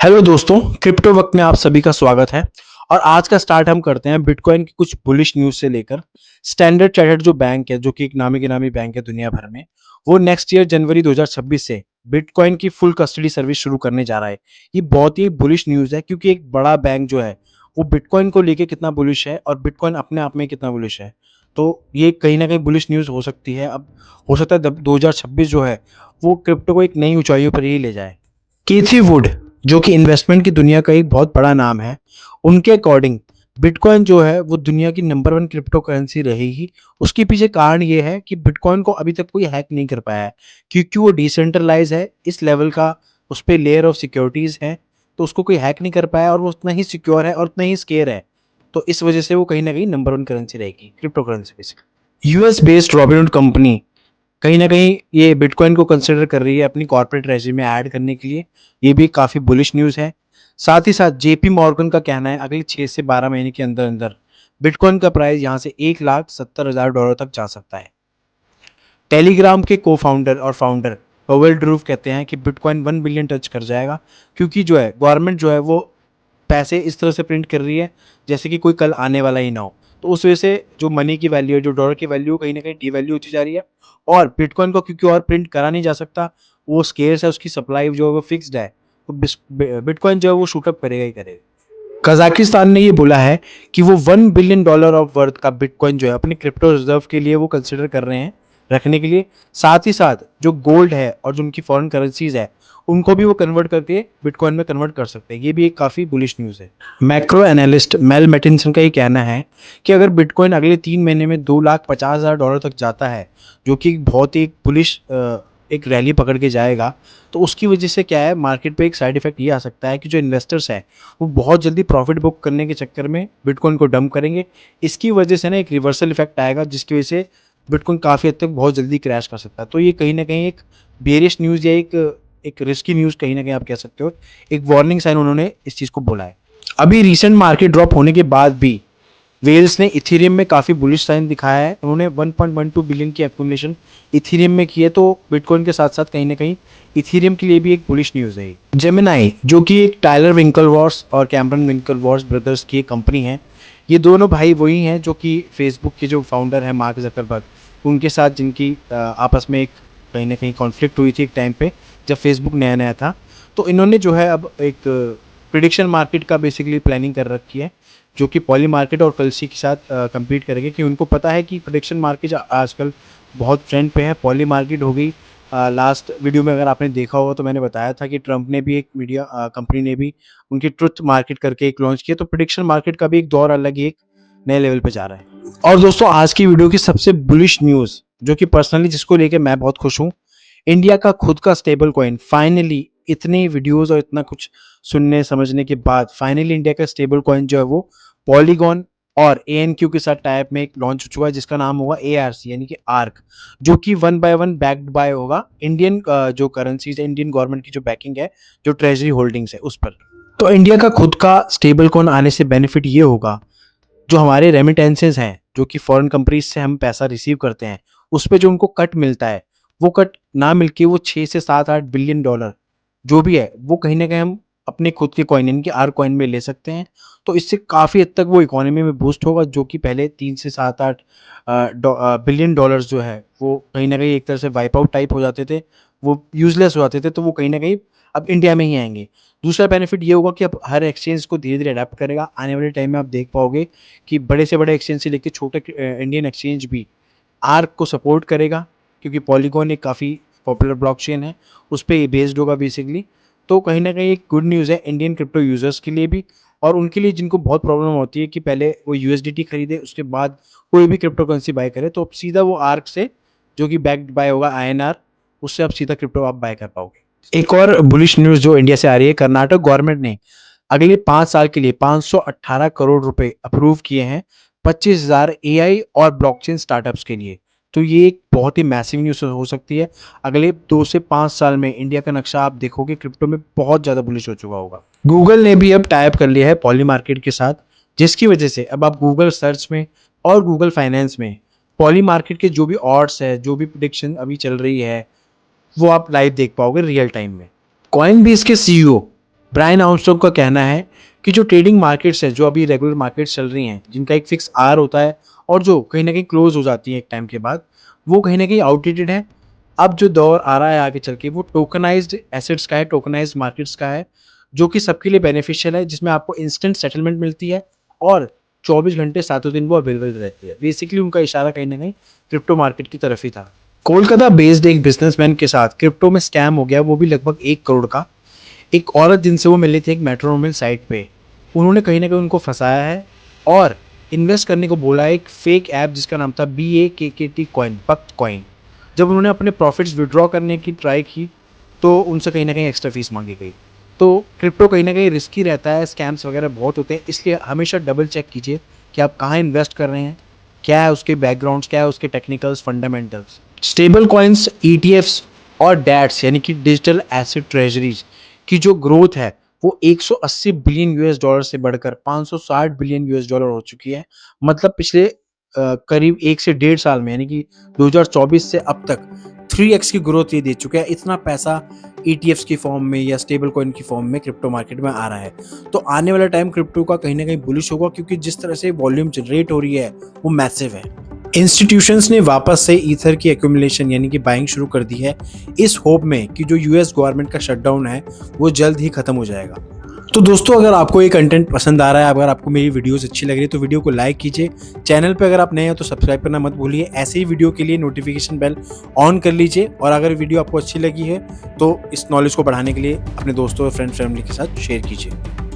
Hello दोस्तों, crypto वक्त में आप सभी का स्वागत है। और आज का स्टार्ट हम करते हैं बिटकॉइन की कुछ बुलिश न्यूज़ से लेकर। स्टैंडर्ड चार्टर्ड जो बैंक है, जो कि एक नामी गिरामी बैंक है दुनिया भर में, वो नेक्स्ट ईयर जनवरी 2026 से बिटकॉइन की फुल कस्टडी सर्विस शुरू करने जा रहा है। ये बहुत ही बुलिश न्यूज़ है क्योंकि एक बड़ा बैंक जो है वो बिटकॉइन को लेके कितना बुलिश है और बिटकॉइन अपने आप में कितना बुलिश है। तो ये कहीं ना कहीं बुलिश न्यूज़ हो सकती है। अब हो सकता है 2026 जो है वो क्रिप्टो को एक नई ऊंचाइयों पर ही ले जाए। केथी वुड, जो कि इन्वेस्टमेंट की दुनिया का एक बहुत बड़ा नाम है, उनके अकॉर्डिंग बिटकॉइन जो है वो दुनिया की नंबर वन क्रिप्टो करेंसी रहेगी। उसके पीछे कारण ये है कि बिटकॉइन को अभी तक कोई हैक नहीं कर पाया है क्योंकि वो डिसेंट्रलाइज है इस लेवल का। उस पर लेयर ऑफ सिक्योरिटीज है, तो उसको कोई हैक नहीं कर पाया और वो उतना ही सिक्योर है और उतना ही स्केयर है। तो इस वजह से वो कहीं ना कहीं नंबर वन करेंसी रहेगी, crypto currency basically. US based Robinhood company कहीं न कहीं ये बिटकॉइन को कंसिडर कर रही है अपनी कॉर्पोरेट रेज़्यूमे में ऐड करने के लिए। ये भी काफ़ी बुलिश न्यूज़ है। साथ ही साथ जेपी मॉर्गन का कहना है अगले 6 से 12 महीने के अंदर-अंदर बिटकॉइन का प्राइस यहाँ से $1,70,000 तक जा सकता है। टेलीग्राम के को-फाउंडर और फाउंडर पवेल ड्रूव कहते हैं कि बिटकॉइन 1 बिलियन टच कर जाएगा क्योंकि जो है गवर्नमेंट जो है वो पैसे इस तरह से प्रिंट कर रही है जैसे कि कोई कल आने वाला ही ना हो। तो उस वजह से जो मनी की वैल्यू है, जो डॉलर की वैल्यू कहीं न कहीं डिवैल्यू होती जा रही है। और बिटकॉइन को क्योंकि और प्रिंट करा नहीं जा सकता, वो स्केर्स है, उसकी सप्लाई जो है वो फिक्स्ड है। तो बिटकॉइन जो है वो शूट अप करेगा ही करेगा। कजाकिस्तान ने ये बोला है कि वो $1 बिलियन ऑफ वर्थ का बिटकॉइन जो है अपने क्रिप्टो रिजर्व के लिए वो कंसिडर कर रहे हैं रखने के लिए। साथ ही साथ जो गोल्ड है और जो उनकी फॉरेन करेंसीज है उनको भी वो कन्वर्ट करके बिटकॉइन में कन्वर्ट कर सकते हैं। ये भी एक काफ़ी बुलिश न्यूज़ है। मैक्रो एनालिस्ट मेल मैटिनसन का ये कहना है कि अगर बिटकॉइन अगले 3 महीने में $2,50,000 तक जाता है, जो कि बहुत ही बुलिश एक रैली पकड़ के जाएगा, तो उसकी वजह से क्या है, मार्केट पे एक साइड इफेक्ट ये आ सकता है कि जो इन्वेस्टर्स हैं वो बहुत जल्दी प्रॉफिट बुक करने के चक्कर में बिटकॉइन को डंप करेंगे। इसकी वजह से ना एक रिवर्सल इफेक्ट आएगा जिसकी वजह से बिटकॉइन काफ़ी हद तक बहुत जल्दी क्रैश कर सकता है। तो ये कहीं न कहीं एक बेयरिश न्यूज़ या एक रिस्की न्यूज़ कहीं न कहीं आप कह सकते हो। एक वार्निंग साइन उन्होंने इस चीज़ को बोला है। अभी रिसेंट मार्केट ड्रॉप होने के बाद भी वेल्स ने इथेरियम में काफ़ी बुलिश साइन दिखाया है। उन्होंने 1.12 बिलियन की एक्यूमुलेशन इथेरियम में की है, तो बिटकॉइन के साथ साथ कहीं ना कहीं इथेरियम के लिए भी एक बुलिश न्यूज़ है। जेमिनाई, जो कि एक टायलर विंकलवॉर्स और कैमरन विंकलवॉर्स ब्रदर्स की एक कंपनी है। ये दोनों भाई वही हैं जो कि फेसबुक के जो फाउंडर हैं मार्क जकरबर्ग, उनके साथ जिनकी आपस में एक कहीं ना कहीं कॉन्फ्लिक्ट हुई थी एक टाइम पे जब फेसबुक नया नया था। तो इन्होंने जो है अब एक प्रिडिक्शन मार्केट का बेसिकली प्लानिंग कर रखी है, जो कि पॉली मार्केट और कल्सी के साथ कम्पीट करेंगे। कि उनको पता है कि प्रोडिक्शन मार्केट आजकल बहुत ट्रेंड पे है। पॉली मार्केट हो गई। लास्ट वीडियो में अगर आपने देखा होगा तो मैंने बताया था कि ट्रंप ने भी एक मीडिया कंपनी ने भी उनकी ट्रुथ मार्केट करके एक लॉन्च किया। तो प्रोडिक्शन मार्केट का भी एक दौर अलग ही एक नए लेवल पे जा रहा है। और दोस्तों, आज की वीडियो की सबसे बुलिश न्यूज़, जो कि पर्सनली जिसको लेके मैं बहुत खुश हूँ, इंडिया का खुद का स्टेबल कॉइन फाइनली, इतने वीडियोस और इतना कुछ सुनने समझने के बाद फाइनली इंडिया का स्टेबल कॉइन जो है वो पॉलीगॉन और एएनक्यू के साथ टाइप में एक लॉन्च हो चुका है जिसका नाम होगा एआरसी यानी कि आर्क, जो कि 1 बाय 1 बैक्ड बाय होगा इंडियन जो करेंसीज है, इंडियन गवर्नमेंट की जो बैकिंग है, जो ट्रेजरी होल्डिंग्स है उस पर। तो इंडिया का खुद का स्टेबल कॉइन आने से बेनिफिट ये होगा, जो हमारे रेमिटेंसेज हैं, जो कि फॉरेन कंट्रीज से हम पैसा रिसीव करते हैं, उस पे जो उनको कट मिलता है, वो कट ना मिलके वो 6 से 7 8 बिलियन डॉलर जो भी है वो कहीं ना कहीं हम अपने खुद के कॉइन यानी कि आर कॉइन में ले सकते हैं। तो इससे काफ़ी हद तक वो इकोनॉमी में बूस्ट होगा, जो कि पहले 3 से 7 8 बिलियन डॉलर्स जो है वो कहीं ना कहीं एक तरह से वाइप आउट टाइप हो जाते थे, वो यूजलेस हो जाते थे। तो वो कहीं ना कहीं अब इंडिया में ही आएंगे। दूसरा बेनिफिट ये होगा कि अब हर एक्सचेंज को धीरे धीरे अडेप्ट करेगा। आने वाले टाइम में आप देख पाओगे कि बड़े से बड़े एक्सचेंज से लेकर छोटे इंडियन एक्सचेंज भी आर्क को सपोर्ट करेगा, क्योंकि पॉलीगॉन एक काफ़ी पॉपुलर ब्लॉकचेन है, उस पर ये बेस्ड होगा बेसिकली। तो कहीं ना कहीं एक गुड न्यूज़ है इंडियन क्रिप्टो यूजर्स के लिए भी, और उनके लिए जिनको बहुत प्रॉब्लम होती है कि पहले वो यूएसडीटी खरीदे उसके बाद कोई भी क्रिप्टो करेंसी बाय करे, तो अब सीधा वो आर्क से, जो कि बैक्ड बाय होगा आईएनआर, उससे आप सीधा क्रिप्टो आप बाय कर पाओगे। एक और बुलिश न्यूज़ जो इंडिया से आ रही है, कर्नाटक गवर्नमेंट ने अगले 5 साल के लिए 518 करोड़ रुपए अप्रूव किए हैं 25,000 एआई और ब्लॉकचेन स्टार्टअप्स के लिए। तो ये एक बहुत ही मैसिव न्यूज़ हो सकती है। अगले 2 से 5 साल में इंडिया का नक्शा आप देखोगे क्रिप्टो में बहुत ज़्यादा बुलिश हो चुका होगा। गूगल ने भी अब टाइप कर लिया है पॉली मार्केट के साथ, जिसकी वजह से अब आप गूगल सर्च में और गूगल फाइनेंस में पॉली मार्केट के जो भी ऑड्स है, जो भी प्रिडिक्शन अभी चल रही है, वो आप लाइव देख पाओगे रियल टाइम में। कॉइनबेस के सीईओ ब्रायन आर्मस्ट्रॉन्ग का कहना है कि जो ट्रेडिंग मार्केट्स है, जो अभी रेगुलर मार्केट्स चल रही हैं, जिनका एक फिक्स आवर होता है और जो कहीं न कहीं क्लोज़ हो जाती है एक टाइम के बाद, वो कहीं न कहीं आउटडेटेड है। अब जो दौर आ रहा है आगे चल के, वो टोकनाइज़्ड एसेट्स का है, टोकनाइज़्ड मार्केट्स का है, जो कि सबके लिए बेनिफिशियल है, जिसमें आपको इंस्टेंट सेटलमेंट मिलती है और 24 घंटे सातों दिन वो अवेलेबल रहती है। बेसिकली उनका इशारा कहीं न कहीं क्रिप्टो मार्केट की तरफ ही था। कोलकाता बेस्ड एक बिज़नेसमैन के साथ क्रिप्टो में स्कैम हो गया, वो भी लगभग 1 करोड़ का। एक औरत जिनसे वो मिली थी एक मेट्रोनोमिल साइट पे, उन्होंने कहीं न कहीं उनको फँसाया है और इन्वेस्ट करने को बोला है एक फेक ऐप जिसका नाम था BAKKT कॉइन, बक्ट कॉइन। जब उन्होंने अपने प्रॉफ़िट्स विथड्रॉ करने की ट्राई की, तो उनसे कहीं न कहीं एक्स्ट्रा फ़ीस माँगी गई। तो क्रिप्टो कहीं न कहीं रिस्की रहता है, स्कैम्स वगैरह बहुत होते हैं, इसलिए हमेशा डबल चेक कीजिए कि आप कहाँ इन्वेस्ट कर रहे हैं, क्या है उसके बैकग्राउंड्स, क्या है उसके technicals, fundamentals. Stable coins, ETFs और डैट्स यानी कि डिजिटल एसेट ट्रेजरीज की जो ग्रोथ है वो 180 बिलियन US डॉलर से बढ़कर 560 बिलियन US डॉलर हो चुकी है। मतलब पिछले करीब 1 से 1.5 साल में, यानी कि 2024 से अब तक 3x की ग्रोथ ये दे चुका है। इतना पैसा ETFs की फॉर्म में या स्टेबल कॉइन की फॉर्म में क्रिप्टो मार्केट में आ रहा है। तो आने वाला टाइम क्रिप्टो का कहीं न कहीं बुलिश होगा, क्योंकि जिस तरह से वॉल्यूम जनरेट हो रही है वो मैसिव है। इंस्टीट्यूशंस ने वापस से ईथर की एक्यूमुलेशन यानी कि बाइंग शुरू कर दी है, इस होप में कि जो US गवर्नमेंट का शटडाउन है वो जल्द ही खत्म हो जाएगा। तो दोस्तों, अगर आपको ये कंटेंट पसंद आ रहा है, अगर आपको मेरी वीडियोस अच्छी लग रही है, तो वीडियो को लाइक कीजिए। चैनल पे अगर आप नए हो तो सब्सक्राइब करना मत भूलिए। ऐसे ही वीडियो के लिए नोटिफिकेशन बेल ऑन कर लीजिए, और अगर वीडियो आपको अच्छी लगी है तो इस नॉलेज को बढ़ाने के लिए अपने दोस्तों और फ्रेंड फैमिली के साथ शेयर कीजिए।